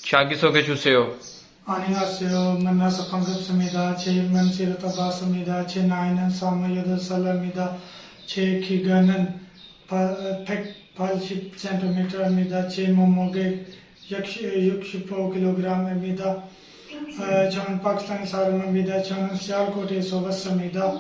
자기소개 주세요. 안녕하세요. 만나서 반갑습니다. 제 이름은 시르타바스입니다. 제 나이는 28살입니다. 제 키가는 180cm입니다. 제 몸무게 65kg입니다. 저는 파키스탄 사람입니다. 저는 시알코트에서 왔습니다.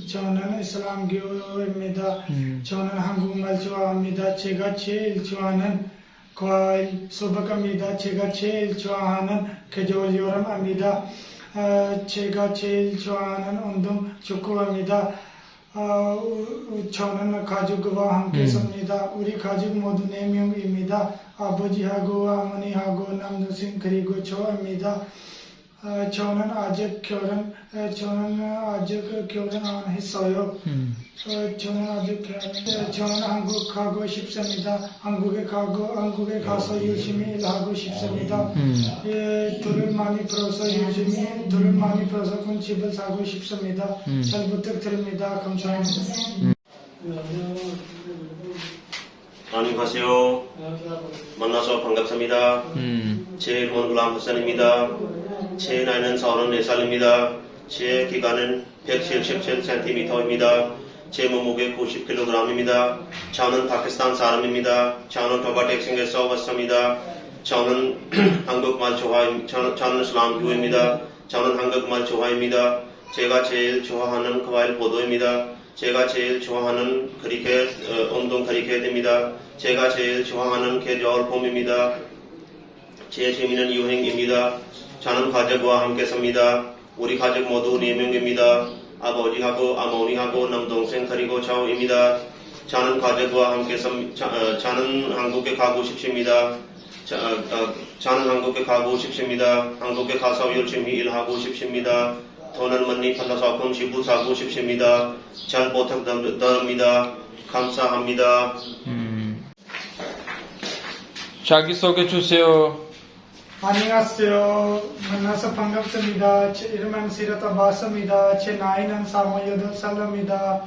저는 이슬람교입니다. 저는 한국말 좋아합니다. 제가 제일 좋아하는 과일 수박입니다. 제가 제일 좋아하는 계절 여름입니다. 제가 제일 좋아하는 운동 축구입니다. 저는 가족과 함께 삽니다. 우리 가족 모두 4명입니다. 아버지하고 어머니하고 남동생 그리고 저입니다. 저는 아직 결혼 안 했어요. 저는 한국 가고 싶습니다. 한국에 가서 열심히 일하고 싶습니다. 돈을 많이 벌어서 큰 집을 사고 싶습니다. 잘 부탁드립니다. 감사합니다. 안녕하세요. 만나서 반갑습니다. 제 이름은 글람 하산입니다. 제 나이는 34살입니다. 제 키가는 177cm입니다. 제 몸무게 90kg입니다. 저는 파키스탄 사람입니다. 저는 도바텍싱에서 왔습니다. 저는 한국말 좋아합니다. 저는 이슬람교입니다. 저는 한국말 좋아합니다. 제가 제일 좋아하는 과일 포도입니다. 제가 제일 좋아하는 운동 크리켓입니다. 제가 제일 좋아하는 계절 봄입니다. 제 취미는 여행입니다. 저는 가족과 함께 삽니다. 우리 가족 모두 4명입니다. 아버지하고 어머니하고 남동생 그리고 저입니다. 저는 가족과 함께 저는 한국에 가고 싶습니다. 저는 한국에 가고 싶습니다. 한국에 가서 열심히 일하고 싶습니다. 돈을 많이 벌어서 큰 집을 사고 싶습니다. 잘 부탁드립니다. 감사합니다. 자기소개 주세요. 안녕하세요. 만나서 반갑습니다. 제 이름은 시르타바스입니다. 제 나이는 28살입니다.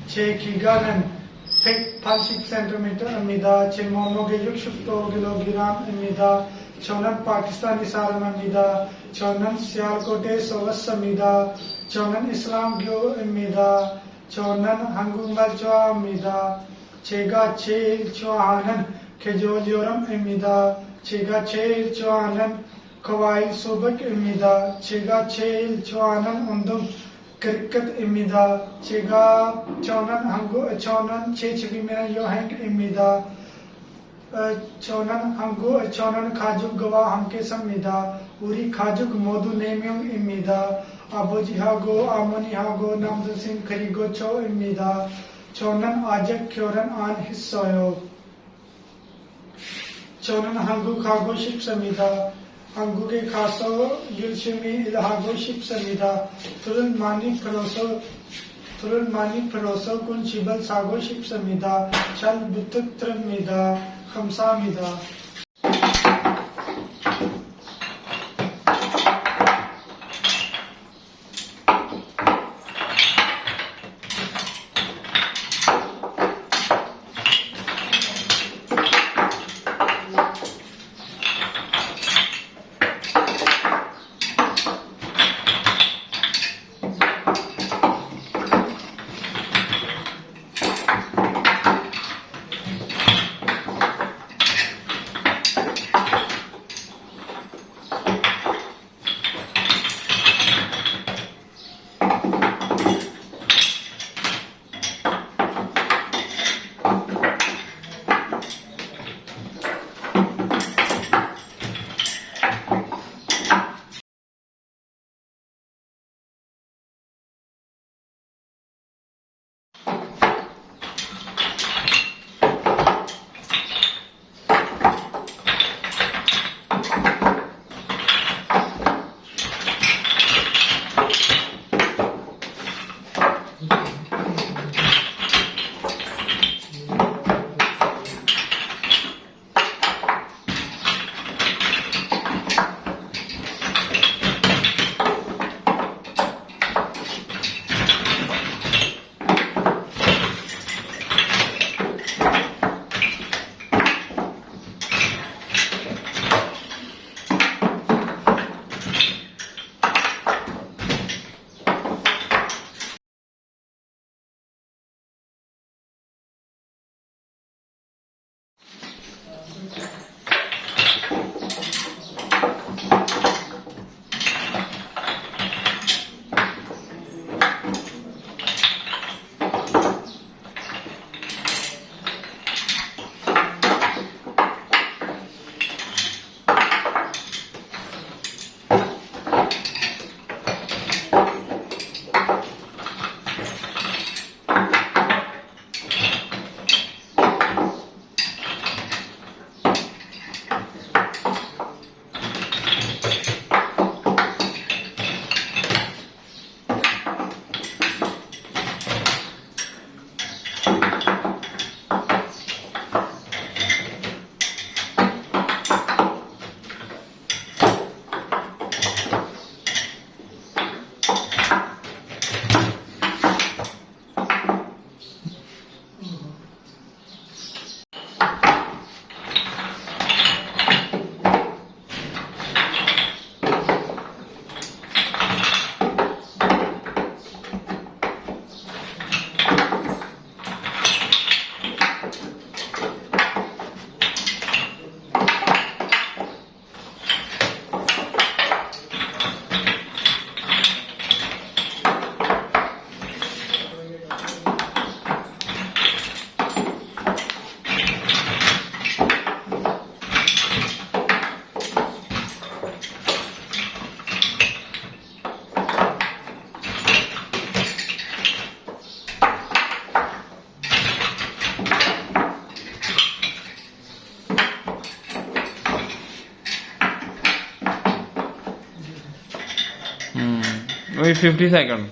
제 키가는 180cm입니다. 제 몸무게 65kg입니다. 저는 파키스탄이 사람입니다. 저는 시알코트에서 왔습니다. 저는 이슬람교입니다. 저는 한국말 좋아합니다. 제가 제일 좋아하는 계절 여름입니다. 제가 제일 좋아하는 과일 수박입니다. 제가 제일 좋아하는 운동 크리켓입니다. 저는 제 집이면 여행입니다. 저는 가족과 함께 삽니다. 우리 가족 모두 4명입니다. 아버지하고 어머니하고 남동생 그리고 저입니다. 저는 아직 결혼 안 했어요. 저는 한국 가고 싶습니다. 한국에 가서 열심히 일하고 싶습니다. 돈을 많이 벌어서 큰 집을 사고 싶습니다. 잘 부탁드립니다. 감사합니다. वही 50 सेकंड।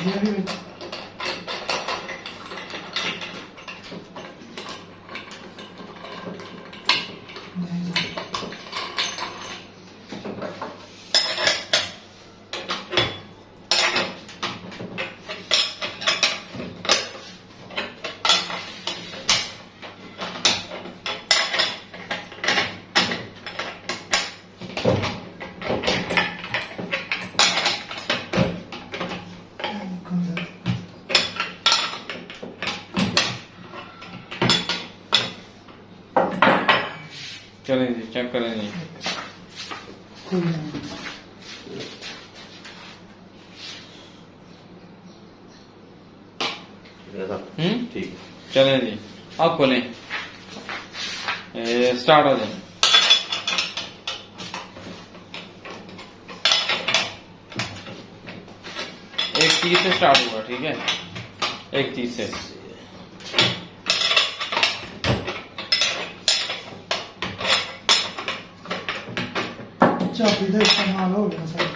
ये भी बच्चे चलें जी, चेक करें जी। कोई नहीं। ऐसा ठीक। चलें जी, आप खोलें, स्टार्ट हो जाए। एक 30 से स्टार्ट होगा, ठीक है, एक 30 से। चाबी का इस्तेमाल हो गया सर।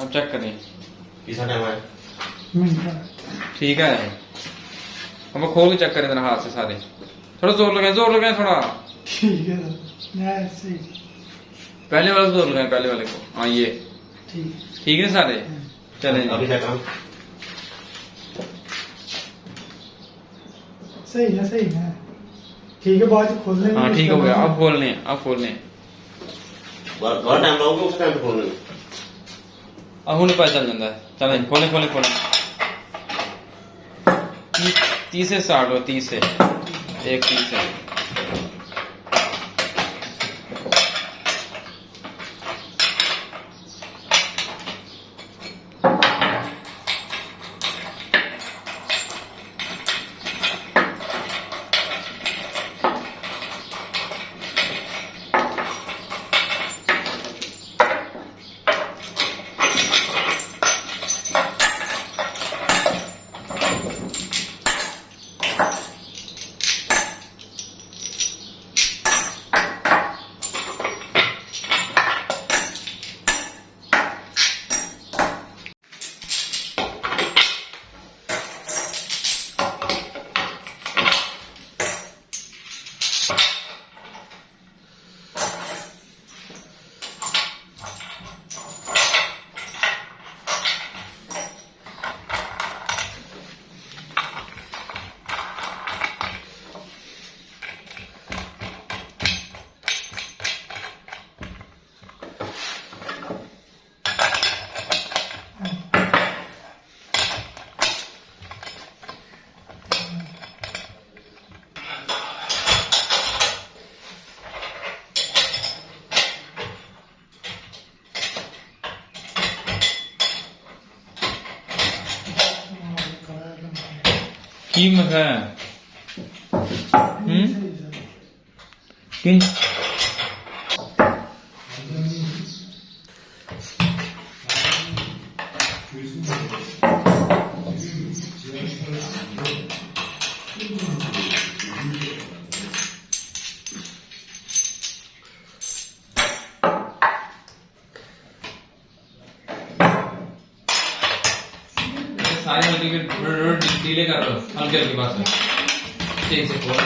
अब चेक करें, कितना टाइम है? मिनट ठीक है। अब खोल के चेक करें जरा हाथ से सारे, थोड़ा जोर लगाए थोड़ा। ठीक है मैं सही पहले वाले को जोर लगाए, पहले वाले को। हाँ ये ठीक ठीक है सारे। चलें अभी जी, क्या काम? सही है ठीक है। बाद खोलने में हाँ ठीक हो गया। अब खोलने, अब खोलने, बहुत टाइम लाओगे उस टाइम पे खोलने में? अब हूं पता चल जाता है। चलें खोलें खोलें खोलें। 30 से स्टार्ट हो, 30 से, एक 30 से। कीमत है सही सर। किन सारे हल्के के डीले कर लो हल्के हल्के पास ठीक से खोल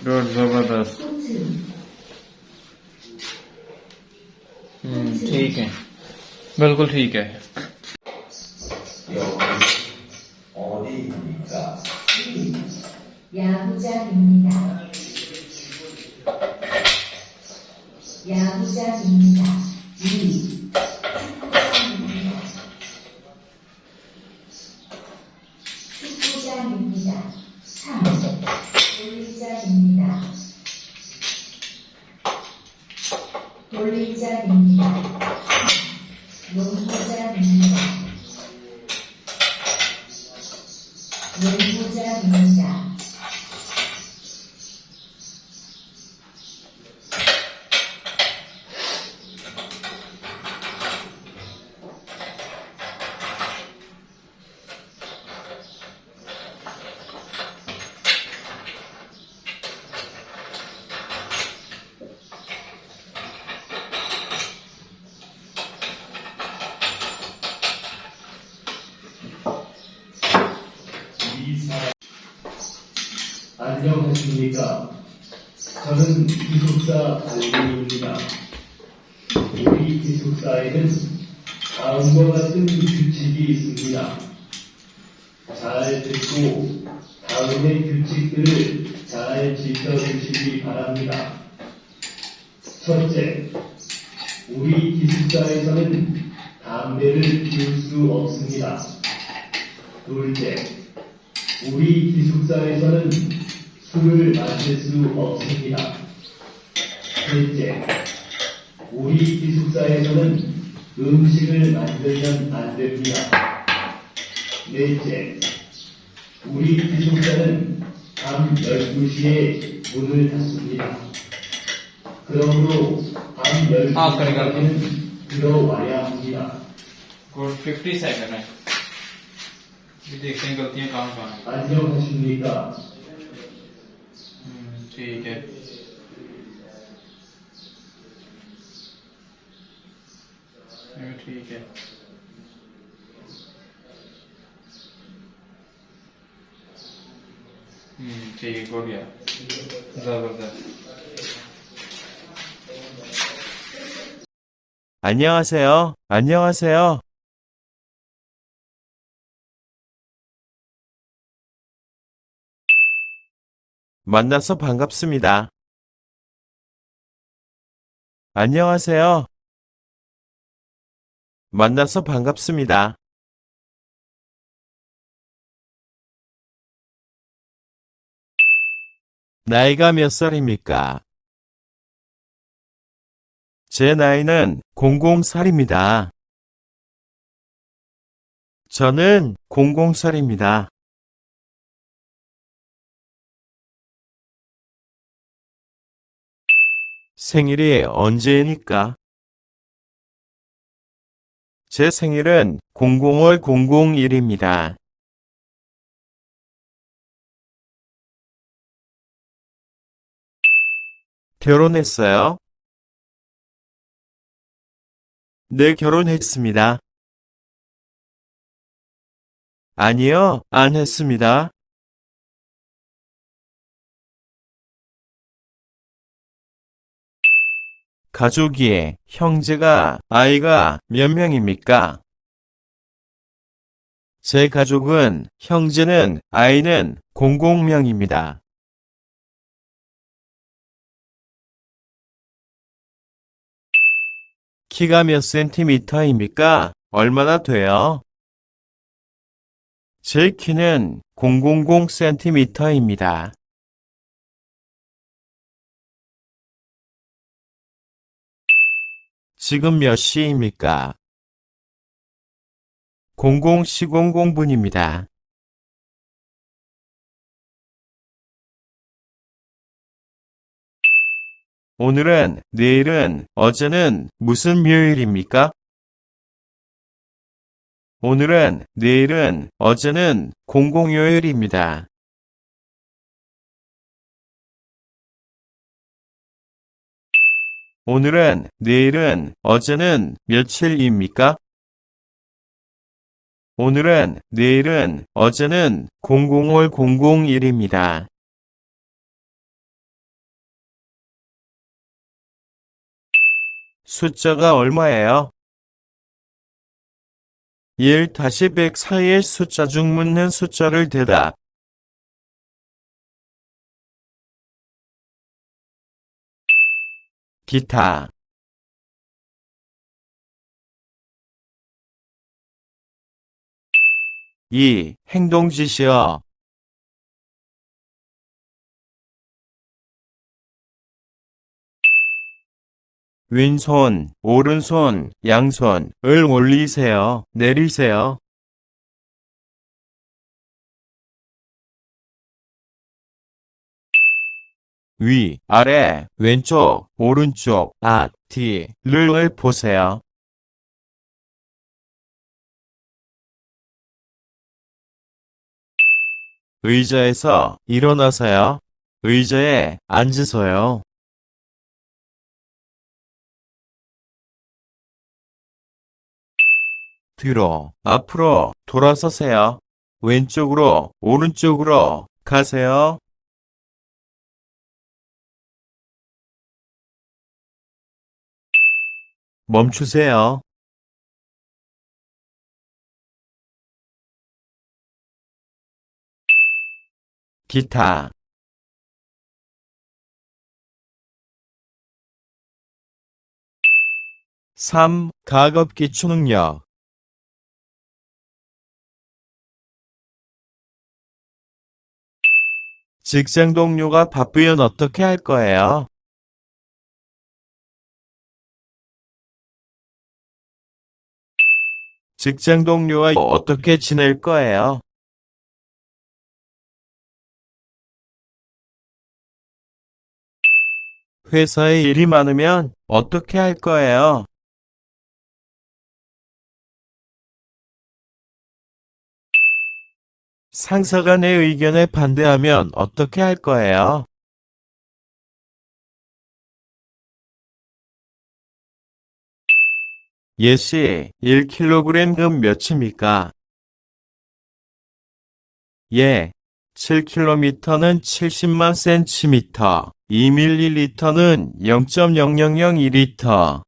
गुड जबरदस्त ठीक है बिल्कुल ठीक है 야구장입니다. 야구장입니다. 2. 축구장입니다. 3. 돌리장입니다. 돌리장입니다. 농구장입니다. 농구장입니다. 안녕하십니까. 저는 기숙사 관리입니다. 우리 기숙사에는 다음과 같은 규칙이 있습니다. 잘 듣고 다음의 규칙들을 잘 지켜주시기 바랍니다. 첫째, 우리 기숙사에서는 담배를 피울 수 없습니다. 둘째, 우리 기숙사에서는 술을 마실 수 없습니다. 셋째, 우리 기숙사에서는 음식을 만들면 안 됩니다. 넷째, 우리 기숙사는 밤 12시에 문을 닫습니다. 그러므로 밤 12시까지는 들어와야 합니다. गुड 50 सेकंड है ये देखते हैं गलतियां कहाँ कहाँ हैं 안녕하십니까. ठीक है ठीक है ठीक है हो गया जबरदस्त 안녕하세요. 안녕하세요. 만나서 반갑습니다. 안녕하세요. 만나서 반갑습니다. 나이가 몇 살입니까? 제 나이는 00살입니다. 저는 00살입니다. 생일이 언제입니까? 제 생일은 00월 001입니다. 결혼했어요? 네, 결혼했습니다. 아니요, 안 했습니다. 가족이, 형제가, 아이가 몇 명입니까? 제 가족은, 형제는, 아이는 00명입니다. 키가 몇 센티미터입니까? 얼마나 돼요? 제 키는 000cm입니다. 지금 몇 시입니까? 00시 00분입니다. 오늘은, 내일은, 어제는 무슨 요일입니까? 오늘은, 내일은, 어제는 공공요일입니다. 오늘은, 내일은, 어제는 며칠입니까? 오늘은, 내일은, 어제는 00월 001입니다. 숫자가 얼마예요? 1-100 사이의 숫자 중 묻는 숫자를 대답. 기타. 2. 행동 지시어. 왼손, 오른손, 양손을 올리세요, 내리세요. 위, 아래, 왼쪽, 오른쪽, 앞, 뒤를 보세요. 의자에서 일어나세요. 의자에 앉으세요. 뒤로, 앞으로 돌아서세요. 왼쪽으로, 오른쪽으로 가세요. 멈추세요. 기타. 3. 가급기 초능력. 직장 동료가 바쁘면 어떻게 할 거예요? 직장 동료와 어떻게 지낼 거예요? 회사에 일이 많으면 어떻게 할 거예요? 상사가 내 의견에 반대하면 어떻게 할 거예요? 예시, 1kg 금 몇입니까? 예, 7km는 70만 cm, 2ml는 0.0002리터.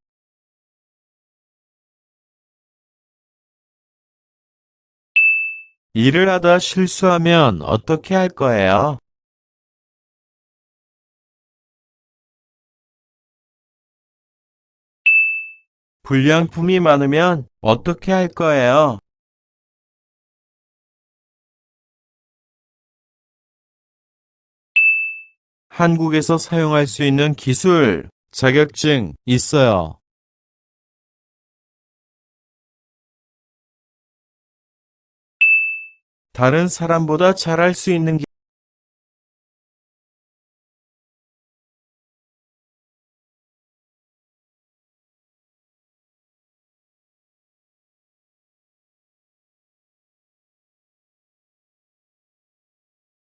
일을 하다 실수하면 어떻게 할 거예요? 불량품이 많으면 어떻게 할 거예요? 한국에서 사용할 수 있는 기술, 자격증 있어요. 다른 사람보다 잘할 수 있는 게